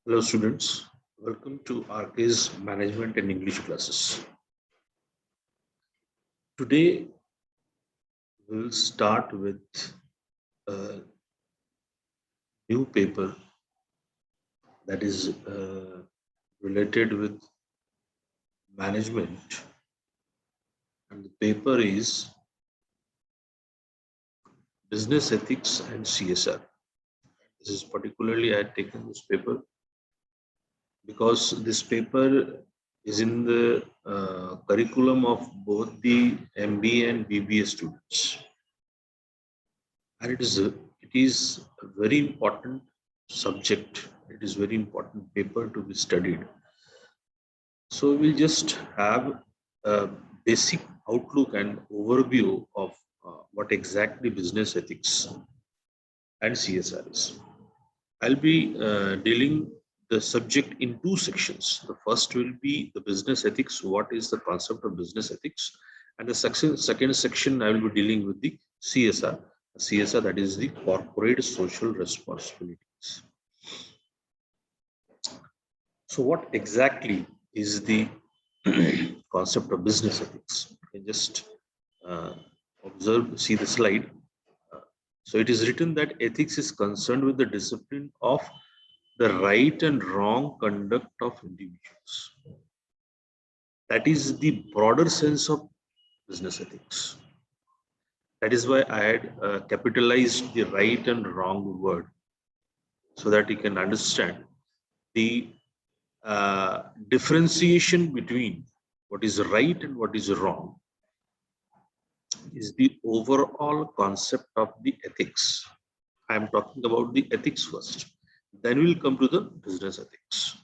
Hello students, welcome to RK's Management and English classes. Today we'll start with a new paper that is related with management, and the paper is Business Ethics and CSR. This is particularly I had taken this paper because this paper is in the curriculum of both the MBA and BBA students. And it is a very important subject. It is very important paper to be studied. So we'll just have a basic outlook and overview of what exactly business ethics and CSR is. I'll be dealing the subject in two sections. The first will be the business ethics. What is the concept of business ethics? And the second section I will be dealing with the CSR. CSR, that is the corporate social responsibilities. So what exactly is the concept of business ethics? You can just see the slide. So it is written that ethics is concerned with the discipline of the right and wrong conduct of individuals. That is the broader sense of business ethics. That is why I had capitalized the right and wrong word, so that you can understand the differentiation between what is right and what is wrong is the overall concept of the ethics. I am talking about the ethics first, then we will come to the business ethics.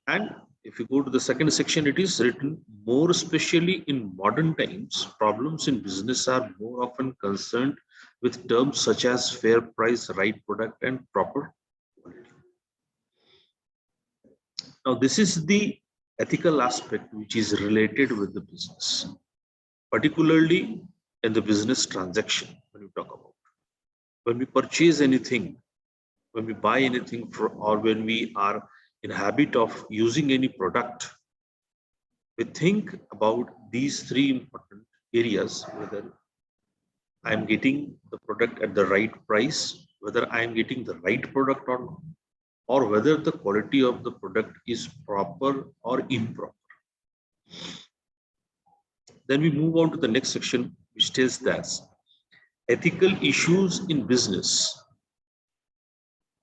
And if you go to the second section, it is written, more especially in modern times, problems in business are more often concerned with terms such as fair price, right product, and proper quality. Now, this is the ethical aspect which is related with the business, particularly in the business transaction. When we talk about, when we purchase anything, when we buy anything or when we are in habit of using any product, we think about these three important areas: whether I am getting the product at the right price, whether I am getting the right product or not, or whether the quality of the product is proper or improper. Then we move on to the next section, which tells that ethical issues in business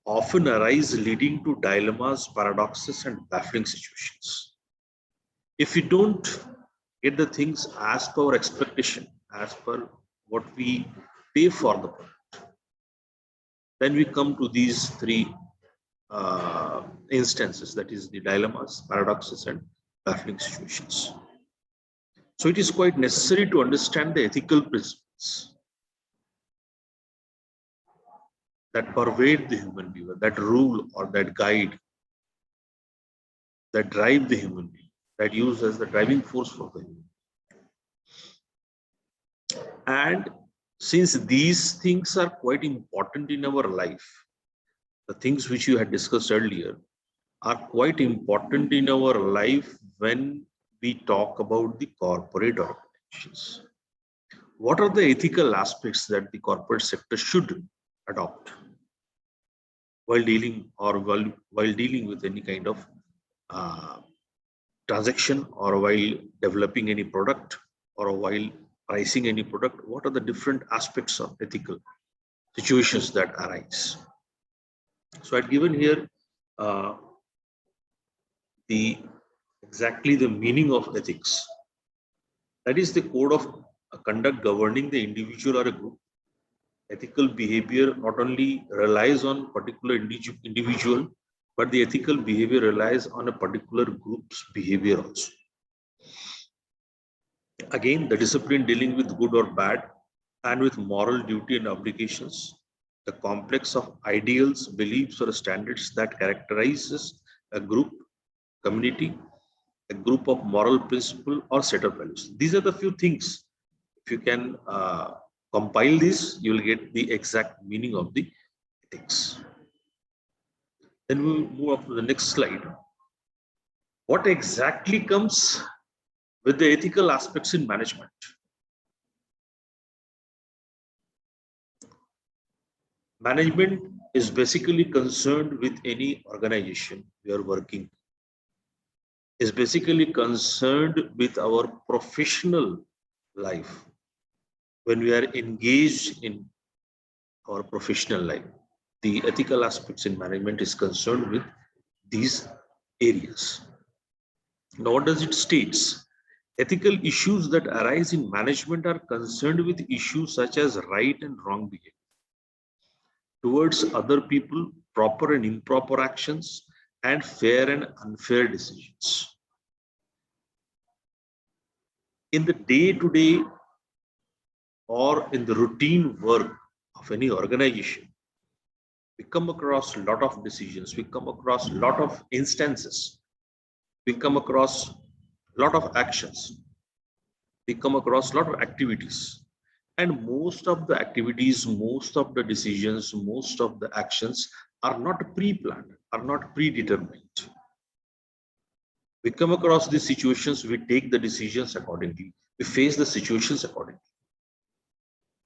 often arise, leading to dilemmas, paradoxes, and baffling situations. If we don't get the things as per our expectation, as per what we pay for the product, then we come to these three instances, that is the dilemmas, paradoxes, and baffling situations. So it is quite necessary to understand the ethical principles that pervade the human being, that rule or that guide, that drive the human being, that use as the driving force for the human being. And since these things are quite important in our life, the things which you had discussed earlier are quite important in our life when we talk about the corporate organizations. What are the ethical aspects that the corporate sector should adopt while dealing with any kind of transaction, or while developing any product, or while pricing any product? What are the different aspects of ethical situations that arise? So I've given here exactly the meaning of ethics. That is the code of conduct governing the individual or a group. Ethical behavior not only relies on particular individual, but the ethical behavior relies on a particular group's behavior also. Again, the discipline dealing with good or bad, and with moral duty and obligations, the complex of ideals, beliefs, or standards that characterizes a group, community, a group of moral principle or set of values. These are the few things. If you can compile this, you will get the exact meaning of the ethics. Then we will move up to the next slide. What exactly comes with the ethical aspects in management? Management is basically concerned with any organization we are working, is basically concerned with our professional life when we are engaged in our professional life. The ethical aspects in management is concerned with these areas. Now, what does it states? Ethical issues that arise in management are concerned with issues such as right and wrong behavior towards other people, proper and improper actions, and fair and unfair decisions. In the day-to-day or in the routine work of any organization, we come across a lot of decisions, we come across a lot of instances, we come across a lot of actions, we come across a lot of activities. And most of the activities, most of the decisions, most of the actions are not pre-planned, are not predetermined. We come across these situations, we take the decisions accordingly, we face the situations accordingly.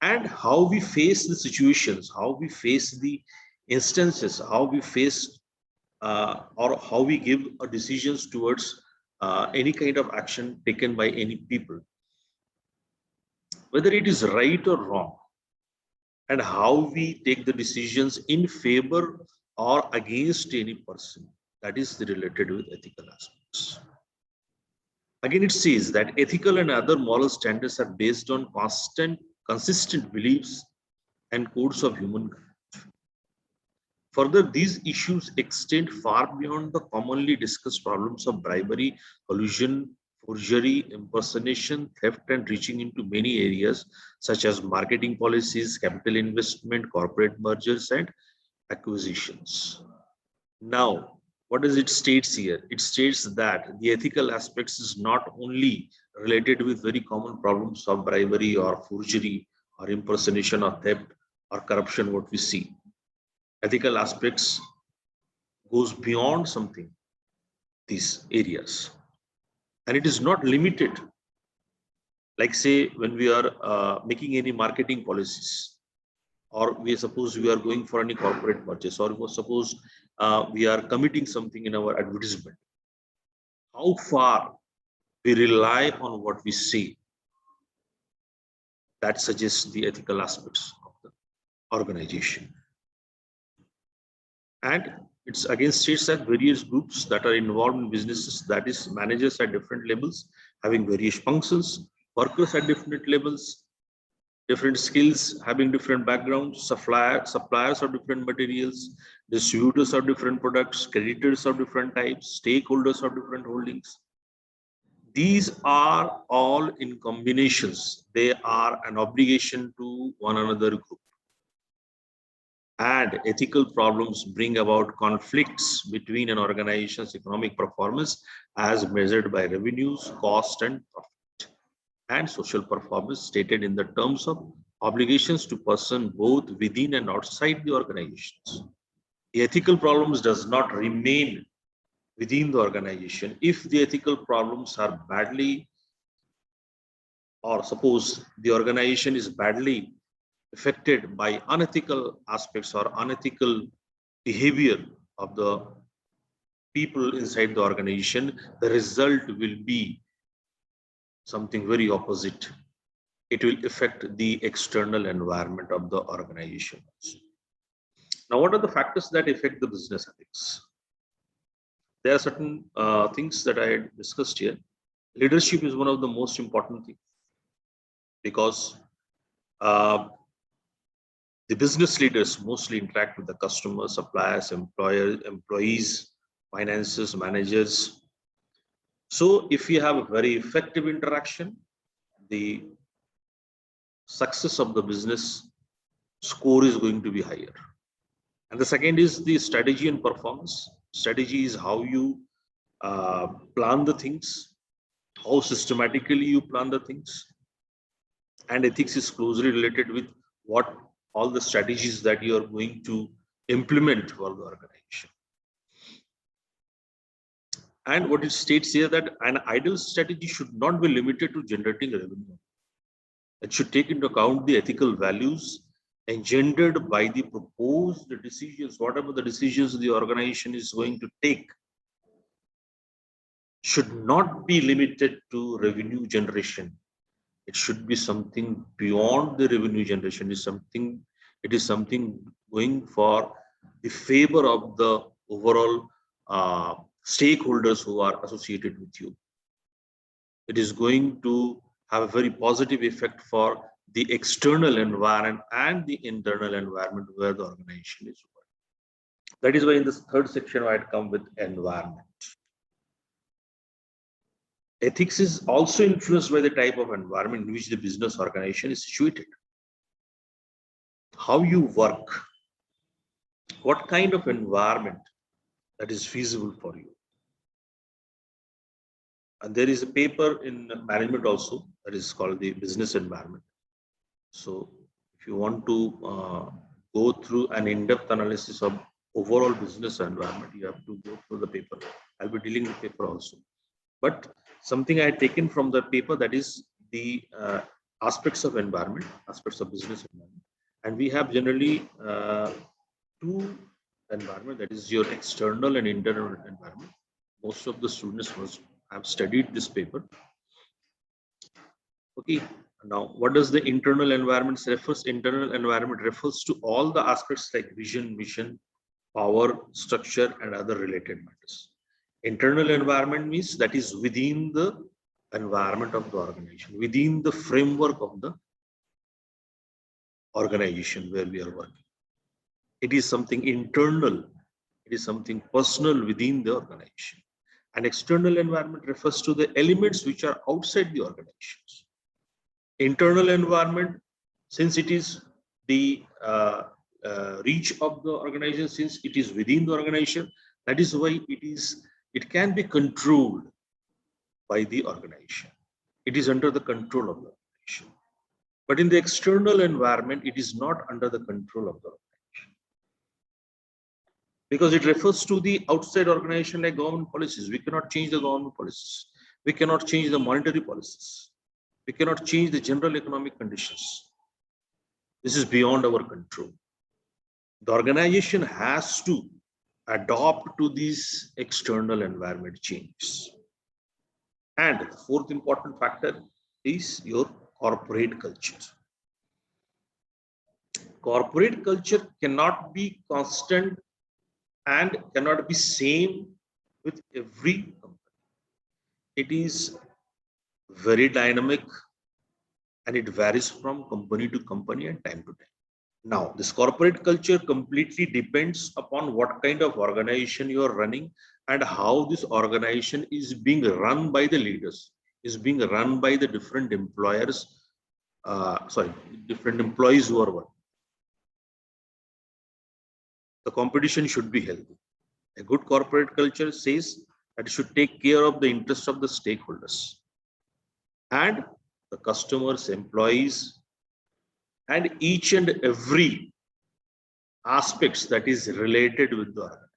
And how we face the situations, how we face the instances, how we face or how we give decisions towards any kind of action taken by any people, whether it is right or wrong, and how we take the decisions in favor or against any person, that is related with ethical aspects. Again, it says that ethical and other moral standards are based on consistent beliefs and codes of human conduct. Further, these issues extend far beyond the commonly discussed problems of bribery, collusion, forgery, impersonation, theft, and reaching into many areas such as marketing policies, capital investment, corporate mergers, and acquisitions. Now, what does it states here? It states that the ethical aspects is not only related with very common problems of bribery or forgery or impersonation or theft or corruption, what we see. Ethical aspects goes beyond something, these areas. And it is not limited. Like say, when we are making any marketing policies, or we suppose we are going for any corporate purchase, or suppose we are committing something in our advertisement, how far we rely on what we say, that suggests the ethical aspects of the organization. And it's again states that various groups that are involved in businesses, that is managers at different levels, having various functions, workers at different levels, different skills, having different backgrounds, suppliers of different materials, distributors of different products, creditors of different types, stakeholders of different holdings. These are all in combinations. They are an obligation to one another group. And ethical problems bring about conflicts between an organization's economic performance as measured by revenues, cost, and profit, and social performance stated in the terms of obligations to person both within and outside the organizations. The ethical problems does not remain within the organization. If the ethical problems are badly, or suppose the organization is badly affected by unethical aspects or unethical behavior of the people inside the organization, the result will be something very opposite. It will affect the external environment of the organization. Now, what are the factors that affect the business ethics? There are certain things that I had discussed here. Leadership is one of the most important things, because the business leaders mostly interact with the customers, suppliers, employees, finances, managers. So if you have a very effective interaction, the success of the business score is going to be higher. And the second is the strategy and performance. Strategy is how you plan the things, how systematically you plan the things. And ethics is closely related with what all the strategies that you are going to implement for the organization. And what it states here that an ideal strategy should not be limited to generating revenue. It should take into account the ethical values engendered by the proposed decisions, whatever the decisions the organization is going to take, should not be limited to revenue generation. It should be something beyond the revenue generation. It is something going for the favor of the overall stakeholders who are associated with you. It is going to have a very positive effect for the external environment and the internal environment where the organization is working. That is why in this third section I had come with environment. Ethics is also influenced by the type of environment in which the business organization is situated. How you work, what kind of environment that is feasible for you. And there is a paper in management also that is called the business environment. So if you want to go through an in-depth analysis of overall business environment, you have to go through the paper. I'll be dealing with paper also. But something I had taken from the paper, that is the aspects of environment, aspects of business environment. And we have generally two environment, that is your external and internal environment. Most of the students must have studied this paper. Okay, now what does the internal environment refers? Internal environment refers to all the aspects like vision, mission, power, structure, and other related matters. Internal environment means that is within the environment of the organization, within the framework of the organization where we are working. It is something internal, it is something personal within the organization. And external environment refers to the elements which are outside the organizations. Internal environment, since it is the reach of the organization, since it is within the organization, that is why it can be controlled by the organization. It is under the control of the organization. But in the external environment, it is not under the control of the organization. Because it refers to the outside organization like government policies. We cannot change the government policies. We cannot change the monetary policies. We cannot change the general economic conditions. This is beyond our control. The organization has to adopt to these external environment changes. And the fourth important factor is your corporate culture. Corporate culture cannot be constant and cannot be same with every company. It is very dynamic and it varies from company to company and time to time. Now, this corporate culture completely depends upon what kind of organization you are running and how this organization is being run by the leaders, is being run by the different employers, different employees who are working. The competition should be healthy. A good corporate culture says that it should take care of the interests of the stakeholders and the customers, employees, and each and every aspects that is related with the organization.